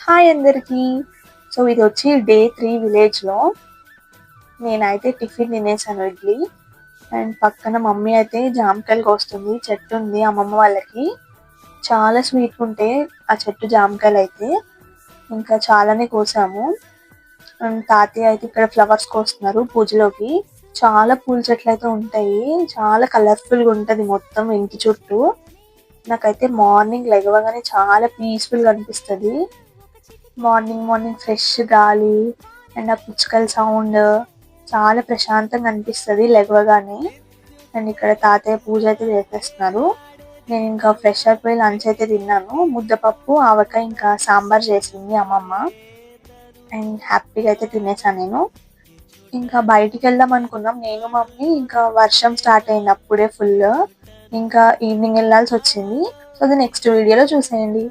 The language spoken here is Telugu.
హాయ్ అందరికీ. సో ఇది వచ్చి డే 3 విలేజ్‌లో. నేనైతే టిఫిన్ తినేసాను ఇడ్లీ. అండ్ పక్కన మమ్మీ అయితే జామకాయలు కోస్తుంది. చెట్టు ఉంది అమ్మమ్మ వాళ్ళకి. చాలా స్వీట్‌గా ఉంటాయి ఆ చెట్టు జామకాయలైతే. ఇంకా చాలానే కోసాము. అండ్ తాతయ్య అయితే ఇక్కడ ఫ్లవర్స్ కోస్తున్నారు పూజలోకి. చాలా పూల చెట్లయితే ఉంటాయి. చాలా కలర్‌ఫుల్‌గా ఉంటది మొత్తం ఇంటి చుట్టూ. నాకైతే మార్నింగ్ లెగవగానే చాలా పీస్‌ఫుల్‌గా అనిపిస్తది. మార్నింగ్ ఫ్రెష్ గాలి అండ్ ఆ పిచ్చుకల సౌండ్ చాలా ప్రశాంతంగా అనిపిస్తది లెగవగానే. అండ్ ఇక్కడ తాతయ్య పూజ అయితే చేసేస్తున్నారు. నేను ఇంకా ఫ్రెష్ అయిపోయి లంచ్ అయితే తిన్నాను. ముద్దపప్పు, ఆవకాయ ఇంకా సాంబార్ చేసింది అమ్మమ్మ. అండ్ హ్యాపీగా అయితే తినేసాను నేను. ఇంకా బయటికి వెళ్దాం అనుకున్నాం నేను మమ్మీ. ఇంకా వర్షం స్టార్ట్ అయింది అప్పుడే ఫుల్. ఇంకా ఈవినింగ్ వెళ్ళాల్సి వచ్చింది. సో అది నెక్స్ట్ వీడియోలో చూసేయండి.